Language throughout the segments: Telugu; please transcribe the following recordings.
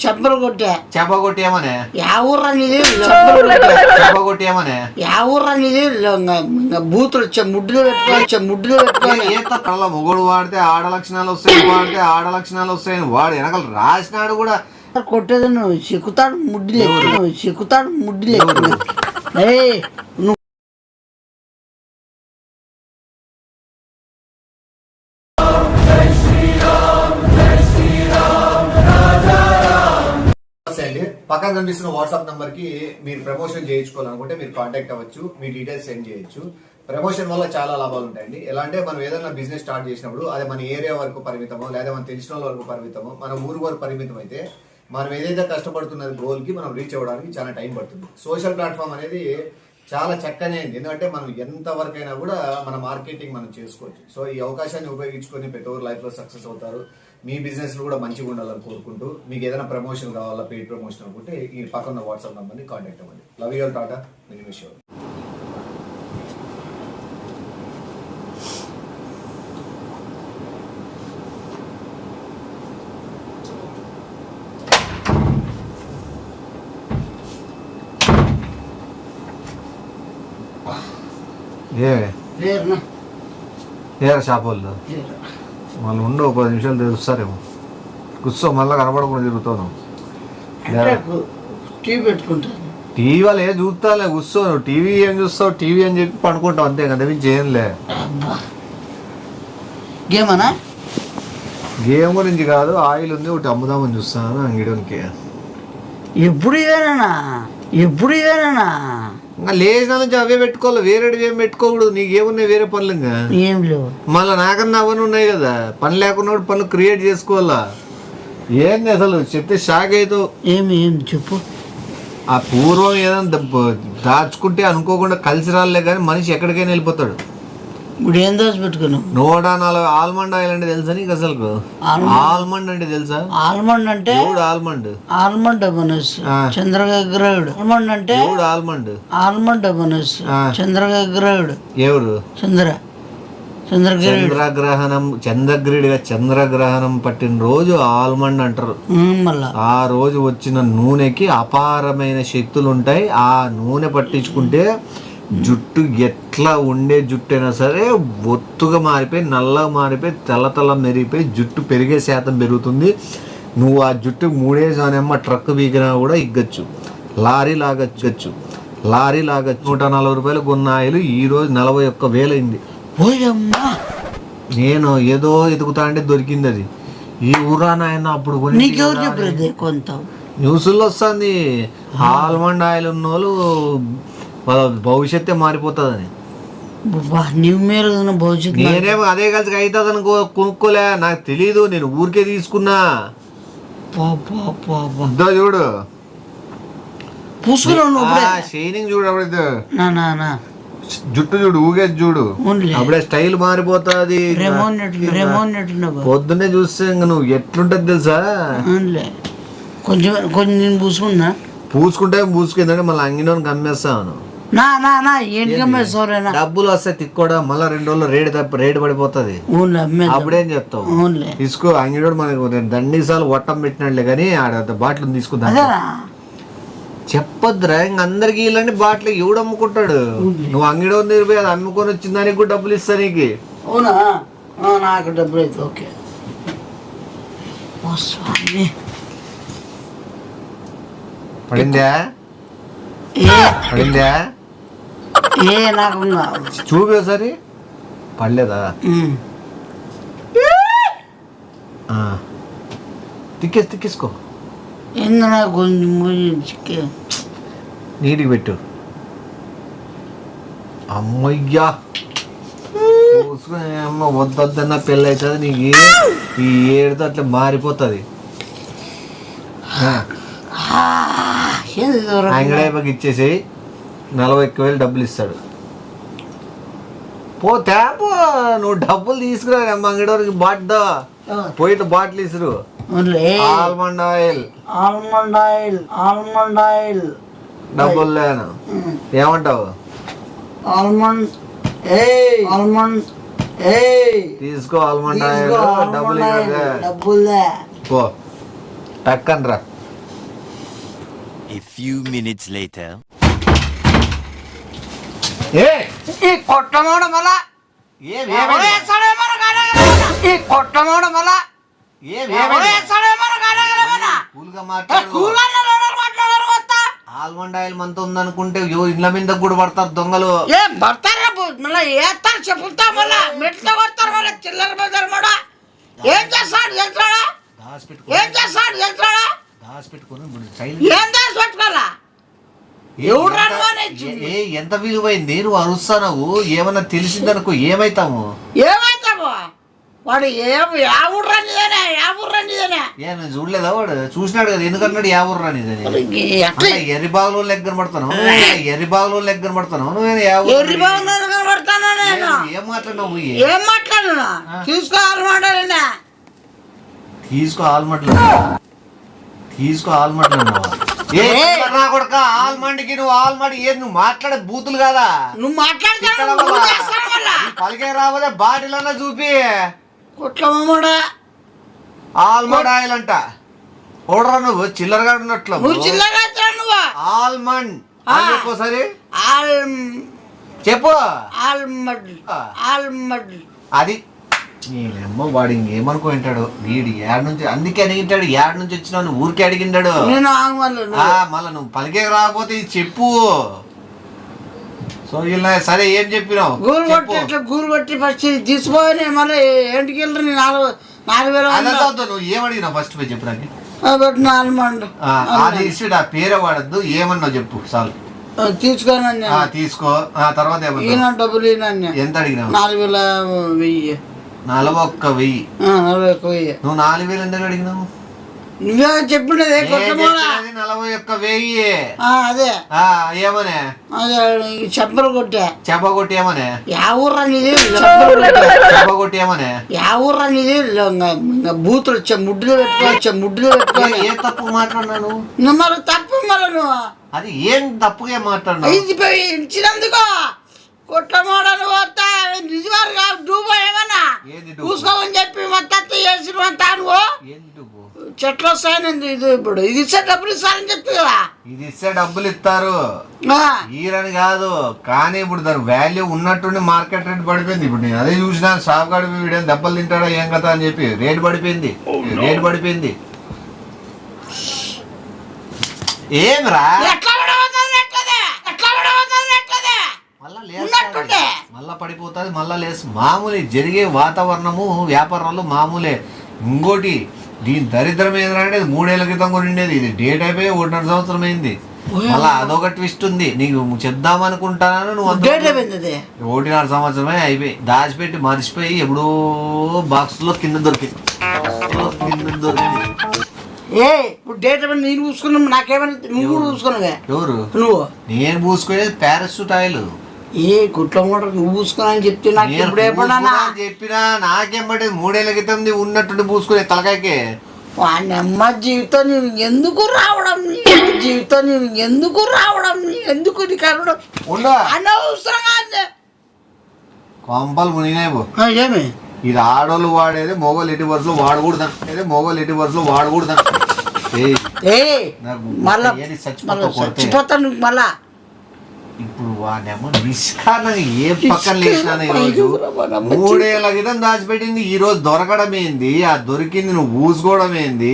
చెప్పలు కొట్టా. చెప్పగొట్టేమనే ఊర్రా నీది? చెప్పగొట్టేమనే ఊర్రా నీది? బూతులు వచ్చా ముడ్డులో పెట్టుకోవాలి. ఏళ్ళ మొగుడు వాడితే ఆడ లక్షణాలు వస్తాయి, వాడితే ఆడ లక్షణాలు వస్తాయని వాడు వెనకాల రాసినాడు కూడా. కొట్టేది నువ్వు చిక్కుతాడు ముడ్డు లేదు. పక్కన కనిపిస్తున్న వాట్సాప్ నంబర్ కి మీరు ప్రమోషన్ చేయించుకోవాలనుకుంటే మీరు కాంటాక్ట్ అవ్వచ్చు, మీ డీటెయిల్స్ సెండ్ చేయొచ్చు. ప్రమోషన్ వల్ల చాలా లాభాలు ఉంటాయండి. ఎలా అంటే మనం ఏదైనా బిజినెస్ స్టార్ట్ చేసినప్పుడు అది మన ఏరియా వరకు పరిమితమో లేదా మన తెలిసిన వాళ్ళ వరకు పరిమితమో మన ఊరు వరకు పరిమితం అయితే మనం ఏదైతే కష్టపడుతున్న గోల్ కి మనం రీచ్ అవ్వడానికి చాలా టైం పడుతుంది. సోషల్ ప్లాట్ఫామ్ అనేది చాలా చక్కనే ఉంది, ఎందుకంటే మనం ఎంత వరకు అయినా కూడా మన మార్కెటింగ్ మనం చేసుకోవచ్చు. సో ఈ అవకాశాన్ని ఉపయోగించుకొని ప్రతి ఒక్కరు లైఫ్ లో సక్సెస్ అవుతారు. మీ బిజినెస్ కూడా మంచిగా ఉండాలని కోరుకుంటూ మీకు ఏదైనా ప్రమోషన్ కావాలా, పెయిడ్ ప్రమోషన్ అనుకుంటే ఈ పక్కన వాట్సాప్ నంబర్ని కాంటాక్ట్ అవ్వండి. లవ్ యూ ఆల్, టాటా, నేను విష్ యూ. షాప్ వాళ్ళు వాళ్ళు ఉండి 10 నిమిషాలు తెలుస్తారేమో. కూర్చో, మళ్ళీ కనపడకుండా తిరుగుతాను. టీవీ వాళ్ళు ఏం చూస్తాలే, కూర్చో. నువ్వు టీవీ ఏం చూస్తావు, టీవీ అని చెప్పి పడుకుంటావు అంతే కదా, మీకు చేయనులే. గేమ్ గురించి కాదు, ఆయిల్ ఉంది ఒకటి అమ్ముదామని చూస్తాను అంగిడోనికి. ఎప్పుడు ఇదేనా ఇంకా లేచిన నుంచి అవే పెట్టుకోవాలి, వేరే ఏం పెట్టుకోకూడదు. నీకు ఏమున్నాయి వేరే పనులు? ఇంకా ఏం లేవు. మళ్ళీ నాకన్నా అవన్నీ ఉన్నాయి కదా, పని లేకుండా పనులు క్రియేట్ చేసుకోవాలా. ఏంది అసలు చెప్తే షాక్ అవుతావు. ఏమి చెప్పు. ఆ పూర్వం ఏదైనా దాచుకుంటే అనుకోకుండా కలిసి రాలే కానీ మనిషి ఎక్కడికైనా వెళ్ళిపోతాడు. ఇప్పుడు ఏం దాచి పెట్టుకున్నావు? 104 ఆల్మండ్ ఆయిల్ అంటే తెలుసా నీకు? అసలు ఆల్మండ్ అంటే తెలుసా? ఆల్మండ్ అంటే ఆల్మండ్ చంద్రగ్రహుడు. ఆల్మండ్ అంటే చంద్రగ్రహుడు. ఎవరు? చంద్రగ్రహణం పట్టిన రోజు ఆల్మండ్ అంటారు. మళ్ళా ఆ రోజు వచ్చిన నూనెకి అపారమైన శక్తులు ఉంటాయి. ఆ నూనె పట్టించుకుంటే జుట్టు ఎట్లా ఉండే జుట్టు అయినా సరే ఒత్తుగా మారిపోయి, నల్లగా మారిపోయి, తెల్ల మెరిగిపోయి జుట్టు పెరిగే శాతం పెరుగుతుంది. నువ్వు ఆ జుట్టు 3 ఏళ్ళ ట్రక్ బీకినా కూడా ఇగ్గచ్చు, లారీ లాగచ్చు. 140 రూపాయలు కొన్న ఆయిల్ ఈరోజు 41,000 అయింది. నేను ఏదో ఎదుగుతా అంటే దొరికింది అది. ఈ ఊరా నాయన అప్పుడు న్యూస్లో వస్తుంది ఆల్మండ్ ఆయిల్ ఉన్న వాళ్ళు భవిష్యత్తే మారిపోతుందని. నేనేమో అదే కలిసి అవుతుందని కొనుక్కోలే, నాకు తెలీదు, నేను ఊరికే తీసుకున్నా. చూడు షైనింగ్ చూడు, అప్పుడైతే జుట్టు చూడు, ఊగే చూడు, అప్పుడే స్టైల్ మారిపోతుంది. పొద్దున్నే చూస్తే ఇంక నువ్వు ఎట్లుంటది తెలుసా? కొంచెం పూసుకుంటే మళ్ళీ అంగినోని కమ్మేస్తాను. డబ్బులు వస్తాయి తిక్కోడా, మళ్ళీ 2 రోజులు రేటు పడిపోతుంది. అప్పుడేం చెప్తావు? తీసుకో, అంగిడోడు మనకు 2 సార్లు వట్టం పెట్టినట్లే కానీ బాటిల్ తీసుకుందా చెప్పొద్దురా. ఇంక అందరికి ఇలాంటి బాటిల్ ఎవడు అమ్ముకుంటాడు? నువ్వు అంగిడో పోయి అది అమ్ముకొని వచ్చిన దానికి కూడా డబ్బులు ఇస్తా నీకు. నాకు డబ్బులు అయితే ఓకే. పడిందా? చూపి ఒకసారి. పడలేదా? తిక్కేసుకో, నీటికి పెట్టు. అమ్మయ్యా, అమ్మ వద్దన్న పెళ్ళి అవుతుంది నీకు. ఈ ఏడుతో అట్లా మారిపోతుంది. అంగడైపకి ఇచ్చేసి 41,000 డబ్బులు ఇస్తాడు. తేపో, నువ్వు డబ్బులు తీసుకురా. అంగడికి బాట్దా పోయి బాటిల్ ఇసురు. ఆల్మండ్ ఆయిల్ డబ్బులు లేను ఏమంటావు? తీసుకో ఆల్మండ్ ఆయిల్, డబ్బులు పో టక్కన్ రా. A few minutes later. ఈ కొట్టమోడ మళ్ళా ఈ కొట్టమోడ మళ్ళా ఆల్మండ్ ఆయిల్ మంత ఉందనుకుంటే ఇండ్ల మీద కూడా పడతారు దొంగలు. ఏం పడతారా మళ్ళీ ఏస్తారు చెప్పుతా మళ్ళా మెట్ల కొడతారు మళ్ళీ చిల్లర బజార్ కూడా. ఏం చేస్తాడు చేస్తాడా ఏం చేస్తాడు చేస్తాడా ఏం దాచి పెట్టుకోవాలా ఎంత విలువైంది నువ్వు అరుస్తావు. ఏమన్నా తెలిసిందనుకో ఏమైతాము ఏమైతాము వాడు యావుడు రానిదేనే యావుడు రానిదేనే నేను చూడలేదా వాడు చూసినాడు కదా ఎందుకన్నాడు యావుడు రానిదని. ఎర్రి బాగులో లెక్క కనబడతాను ఎర్రి బాగులో లెక్క కనబడతాను ఎర్రి బాగులో కనబడతాను నేను ఏం మాట్లాడినావు ఏం మాట్లాడినా తీసుకోవాలన్నా తీసుకో ఆల్మండ్ కొడక ఆల్మండ్కి నువ్వు ఆల్మండ్ ఏది నువ్వు మాట్లాడే బూతులు కదా నువ్వు మాట్లాడితే పలికే రాబోదే బాటిల్ చూపి కుట్లమ్మడా ఆల్మండ్ ఆయిల్ అంట ఓడరా నువ్వు చిల్లరగా ఉన్నట్లు నువ్వు ఆల్మండ్ చెప్పోసారి చెప్పు అది నేనేమో వాడు ఇంకేమనుకో వింటాడు వీడు ఏడు నుంచి అందుకే అడిగింటాడు ఏడు నుంచి వచ్చినావు నువ్వు ఊరికే అడిగిండాడు మళ్ళా నువ్వు పలికే రాకపోతే ఇది చెప్పు. సో ఇలా సరే ఏం చెప్పినావు గూరు కొట్టి ఫస్ట్ తీసుకోని మళ్ళీ ఏంటికి వెళ్ళరు 4,000 నువ్వు ఏమడిగినావు ఫస్ట్ పోయి చెప్పడానికి ఆల్మండ్ అది ఇసి ఆ పేరే వాడద్దు ఏమన్నావు చెప్పు చాలు తీసుకోనండి తీసుకో తర్వాత డబ్బులు ఎంత అడిగినావు 4,000 41,000 నువ్వు 4,000 ఎందుకు అడిగినావు నువ్వే చెప్పిండేది 41,000 అదే ఏమనే చెప్పలు కొట్టా చెప్పగొట్టి ఏమనే ఊర్రా చెప్పగొట్టి ఏమనే ఊర్రా బూతులు ముడ్డులు పెట్టుకోవాలి ఏ తప్పు మాట్లాడినాను మరి తప్పు మరి నువ్వు అది ఏం తప్పుగా మాట్లాడినా ఇది ఇచ్చినందుకో కొట్టమోడలు పోతా నిజవారు కాదు డూబో ఏమన్నా చూసుకోమని చెప్పి మొత్తం చేసినంతా నువ్వు చెట్లు వస్తాయని ఇది ఇప్పుడు ఇది ఇచ్చే డబ్బులు ఇస్తారని చెప్తే కదా ఇది ఇస్తే డబ్బులు ఇస్తారు ఈరని కాదు కానీ ఇప్పుడు దాని వాల్యూ ఉన్నట్టుండి మార్కెట్ రేట్ పడిపోయింది. ఇప్పుడు నేను అదే చూసినా షాప్ కాడి వీడియో దెబ్బలు తింటాడా ఏం కదా అని చెప్పి రేట్ పడిపోయింది ఏమిరా మళ్ళా పడిపోతుంది మళ్ళా లేసు మామూలే జరిగే వాతావరణము వ్యాపారాలు మామూలే. ఇంకోటి దీని దరిద్రం ఏంటంటే 3 ఏళ్ల క్రితం కొనిండేది ఇది డేట్ అయిపోయి 1.5 సంవత్సరం అయింది. మళ్ళా అదొక ట్విస్ట్ ఉంది నీకు చెప్దామనుకుంటాను నువ్వు 1.5 సంవత్సరమే అయిపోయి దాచిపెట్టి మర్చిపోయి ఎప్పుడో బాక్స్ లో కింద దొరికింది. నేను పూసుకున్నా నాకేమన్నా నువ్వు పూసుకున్నావే ఎవరు నువ్వు నేను పూసుకునేది పారాషూట్ ఆయిల్ గుట్ల మూట నువ్వు పూసుకున్నా అని చెప్తే నాకు చెప్పినా నాకేంబట్టి 3 ఏళ్ల క్రితం ఉన్నట్టుండి పూసుకునే తలకాయకే వానమ్మ జీవితం నేను ఎందుకు రావడం ఎందుకు కరవడం అనవసరంగా కొంపలు మునిగినాయి ఏమి ఇది ఆడోళ్ళు వాడేది మొగోళ్ళు ఎట్టి వరుసలో వాడకూడదు చచ్చిపోతాను మళ్ళా ఇప్పుడు వాడేమో నిష్కారణంగా ఏ పక్కన లేచినా ఈరోజు 3 ఏళ్ల క్రితం దాచిపెట్టింది ఈ రోజు దొరకడం ఏంది ఆ దొరికింది నువ్వు ఊసుకోవడం ఏంది.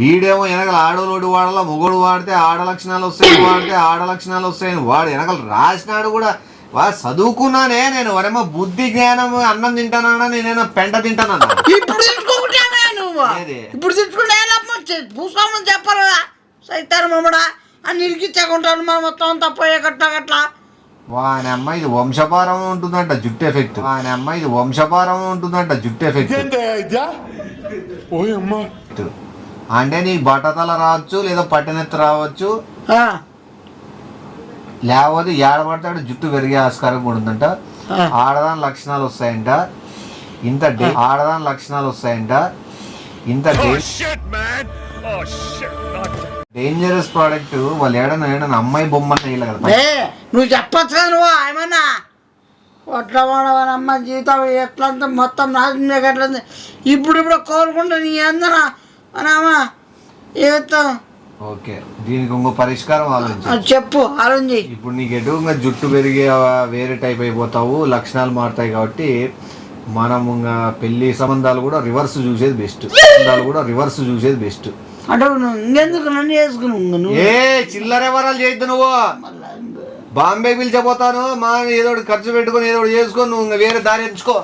వీడేమో వెనకల ఆడోలోడు వాడాల మొగోడు వాడితే ఆడ లక్షణాలు వస్తాయని వాడు వెనకలు రాసినాడు కూడా వాడు చదువుకున్నానే నేను వాడేమో బుద్ధి జ్ఞానం అన్నం తింటానా నేనేమో పెంట తింటానన్నా ఇప్పుడు పూసుకోమని చెప్పాలి సైతారు మమ్మడా అని ఇరికిచ్చాకుంటాను మనం మొత్తం తప్పయ్యే గట్లా వాని అమ్మ ఇది వంశపారం ఉంటుందంట జుట్టు ఎఫెక్ట్ అంటే నీకు బట్టతల రావచ్చు లేదా పట్టెనెత్తి రావచ్చు లేకపోతే ఏడబడతాడు జుట్టు పెరిగే ఆస్కారం కూడా ఉందంట. ఆడదాని లక్షణాలు వస్తాయంట ఇంత డేంజరస్ ప్రోడక్ట్ వాళ్ళు ఏడన్నా అమ్మాయి బొమ్మని వేయాలి కదా. నువ్వు చెప్పచ్చు కదా నువ్వు ఏమన్నా అట్లా వాడవనమ్మ జీవితం ఎట్లంతా మొత్తం నాశనం ఎట్లా ఇప్పుడు కోరుకుంటా నీ అందరా అమ్మా ఏస్తాం ఓకే, దీనికి ఇంకో పరిష్కారం ఆలోచించు. చెప్పు ఆలోచించి. ఇప్పుడు నీకు ఎటు ఇంకా జుట్టు పెరిగే వేరే టైప్ అయిపోతావు, లక్షణాలు మారుతాయి. కాబట్టి మనం ఇంకా పెళ్లి సంబంధాలు కూడా రివర్స్ చూసేది బెస్ట్. అంటే నువ్వు ఇంకెందుకు నన్ను చేసుకున్నావు? ఏ చిల్లర వరాలు చేయొద్దు నువ్వు. బాంబే పిలిచపోతాను మా ఏదో ఖర్చు పెట్టుకొని ఏదో చేసుకొని నువ్వు ఇంకా వేరే దారి ఎంచుకో.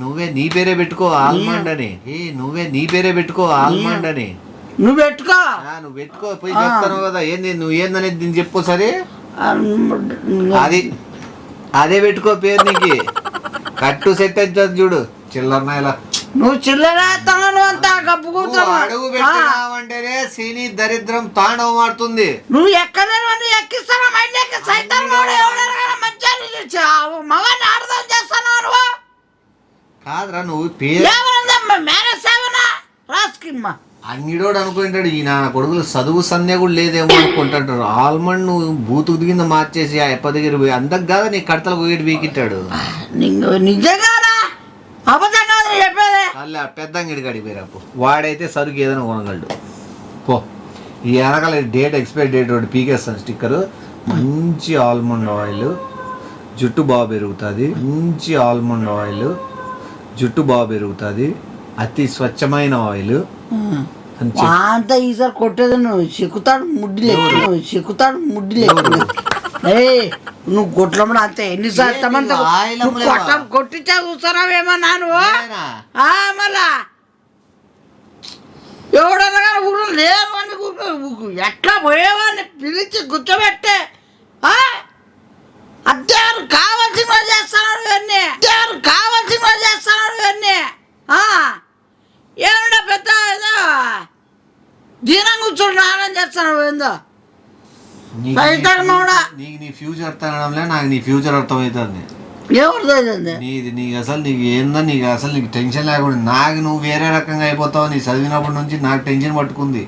నువ్వే నీ పేరే పెట్టుకో ఆల్మండ్ అని. నువ్వు పెట్టుకో పోయి చెప్తాను కదా. ఏంది నువ్వు ఏందనేది దీన్ని చెప్పు. సరే అదే పెట్టుకో పేరు. నీకు కట్టు సెట్ అవుతుంది చూడు. చిల్లర ఇలా నువ్వు చిల్లర అంతా గప్పు అడుగు పెట్టినావంటేనే శని దరిద్రం తాండవం ఆడుతుంది. నువ్వు ఎక్కడ ఎక్కిస్తాను కాదురా నువ్వు పేరు అంగిడోడు అనుకుంటాడు. ఈ నా కొడుకులు చదువు సంధ్య కూడా లేదేమో అనుకుంటాడు. ఆల్మండ్ నువ్వు బూతుకు దిగింద మార్చేసి ఆ ఎప్ప దగ్గర పోయి అందకు కాదా నీ కడతలు పోయి వీకిట్టాడు. నిజంగా అలా పెద్ద అంగిడి కాడికి పోయిరాపు. వాడైతే సరుకు ఏదైనా కొనగలడు. పో ఈ వెనకాల డేట్ ఎక్స్పైరీ డేట్ ఒకటి పీకేస్తాను స్టిక్కరు. మంచి ఆల్మండ్ ఆయిల్ జుట్టు బాగా పెరుగుతుంది. అతి స్వచ్ఛమైన ఆయిల్ అంతా ఈసారి కొట్టేది నువ్వు చెక్కుతాడు ముడ్డి నువ్వు కొట్లమ్మడు అంతే. ఎన్నిసార్లు కొట్టించా చూస్తున్నావేమో నువ్వు. మళ్ళా ఎవడన్నా ఊరు లేవని ఎట్లా పోయేవాడిని పిలిచి కూర్చోబెట్టే అద్దెను కావాల్సిన చేస్తున్నాడు ఇవన్నీ. ఏమన్నా పెద్ద ఏదో దీనం కూర్చోండి ఆనందం చేస్తున్నావు ఏందో. నీకు నీ ఫ్యూచర్ అర్థం నాకు నీ ఫ్యూచర్ అర్థమవుతుంది. నీకు అసలు నీకు ఏందో నీకు టెన్షన్ లేకుండా నాకు నువ్వు వేరే రకంగా అయిపోతావు. నీ చదివినప్పటి నుంచి నాకు టెన్షన్ పట్టుకుంది.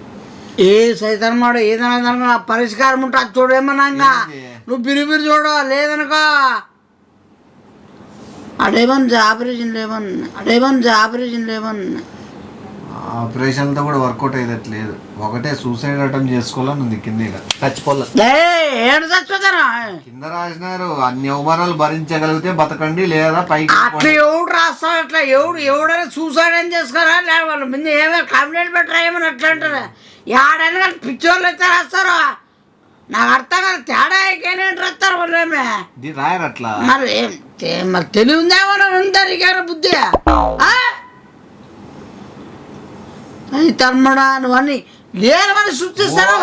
ఏ సైతన్మాడు ఏదైనా పరిష్కారం ఉంటుంది అది చూడేమన్నా. నువ్వు బిరిబిరి చూడవు లేదనుకో. అడేమన్నా ఆపరేషన్ ఆపరేషన్తో కూడా వర్కౌట్ అయ్యేటట్లేదు. ఒకటే సూసైడ్ అటెంప్ట్ చేసుకోవాలని ఉంది. కింద కింద రాసినారు అన్ని అవమానాలు భరించగలిగితే బతకండి లేదా పైకి. అట్లా ఎవడు రాస్తాడు? అట్లా ఎవడైనా సూసైడ్ అని చేసుకోరా లేదా వాళ్ళ ముందు ఏమైనా కంప్లైంట్ పెట్టరా ఏమని అట్లా అంటారు. ఏడైనా పిచ్చోళ్ళు అయితే రాస్తారు. నాకు అర్థం కాదు తేడా ఏకేనేంటి రాస్తారు వాళ్ళు. ఏమే రాయరు అట్లా. మరి తెలివి ఉందేమో ఉందరికారా బుద్ధి తమ్మడా నువ్వన్నీ లేవని సృష్టిస్తాను.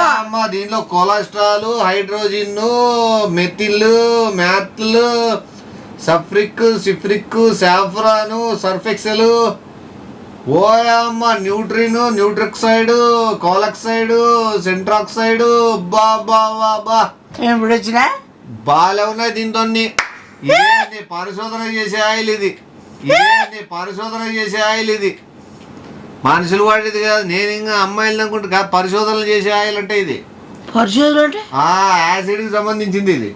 దీనిలో కొలెస్ట్రాల్, హైడ్రోజిన్, మెథిల్, మ్యాథ్లు, సిఫ్రిక్, సాఫ్రాను, సర్ఫెక్సెల్, ఓయమ్మ న్యూట్రిన్, న్యూట్రిక్సైడ్, కోలక్సైడ్, సెంట్రాక్సైడ్. బాబా బాలే ఉన్నాయి దీంతో. పరిశోధన చేసే ఆయిల్ ఇది. మనుషులు వాడేది కాదు. నేను ఇంకా అమ్మాయిలు అనుకుంటా పరిశోధనలు చేసే ఆయిల్ అంటే ఇది. పరిశోధన అంటే యాసిడ్ కి సంబంధించింది ఇది.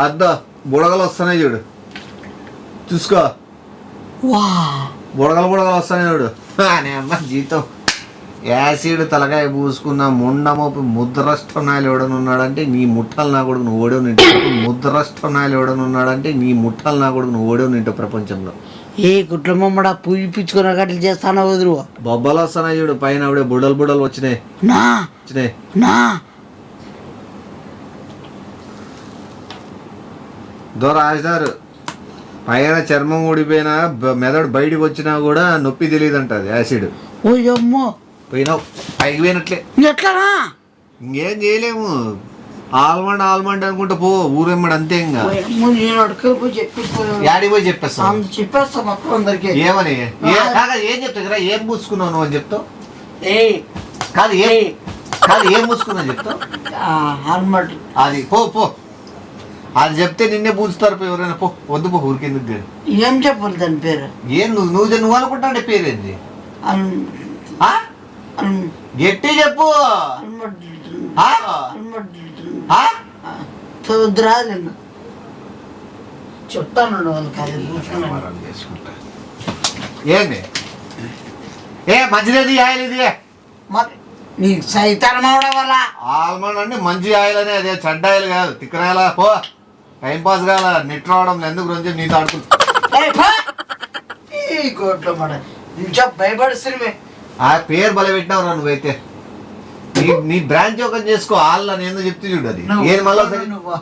అద్దా బుడగలు వస్తున్నాయి చూడు, చూసుకో. బుడగలు వస్తున్నాయి చూడు. అమ్మ జీతం యాసిడ్ తలకాయ పూసుకున్న ముండమోపి ముద్రష్టనాయలు ఎవడనున్నాడంటే నీ ముఠాలు నా కొడుకు నువ్వు ఓడేవు నింటో. ముద్రష్టనాయలు ఎవడనున్నాడంటే నీ ముఠాలు నా కొడుకు నువ్వు ఓడేవు నింటో ప్రపంచంలో. ఏ గుట్లమ్మడా పూయించుకున్న గట్లు చేస్తాను వదురు. బొబ్బలు వస్తున్నాయి చూడు పైన. ఆవిడే బుడలు వచ్చినాయి. రాజారు పైన చర్మం ఊడిపోయినా మెదడు బయటకు వచ్చినా కూడా నొప్పి తెలియదు అంట అది యాసిడ్. ఓయమ్మో పోయినావు పైకి పోయినట్లే. ఎట్లా ఇంకేం చేయలేము. ఆల్మండ్ అనుకుంటా పో ఊరెమ్మడు అంతే. ఇంకా యాడికి పోయి చెప్పేస్తా మొత్తం అందరికి. ఏమని ఏం చెప్తా ఏం పూసుకున్నావు నువ్వు అని చెప్తావు. ఏం పూసుకున్నావు చెప్తావు. అది పో అది చెప్తే నిన్నే పూజుతారు ఎవరైనా. పో వద్దు పో ఊరికెందుకు. ఏం చెప్పాలి దాని పేరు? ఏం నువ్వు అనుకుంటాడే పేరు ఏంది? గట్టి చెప్పు. చెప్తాను ఏంది ఏ మంచిదేది ఆయిల్ ఇది మరి నీకు సైతాన్ అవడం వల్ల ఆల్మండ్ అంటే మంచి ఆయిల్ అనే అదే చెడ్డ ఆయిల్ కాదు తిక్కరాయల పో టైం పాస్ కాల నెట్ రావడం ఎందుకు గురించి నీతో ఆడుకుంటా ఏయ్ పో. ఈ కోట్లో మాట నిమిషం భయపడిస్తుంది. ఆ పేరు బల పెట్టినావు నువ్వైతే నీ బ్రాంచ్ ఓపెన్ చేసుకో ఆల్ అని ఏందో చెప్తే చూడు అది ఏది మళ్ళీ నువ్వు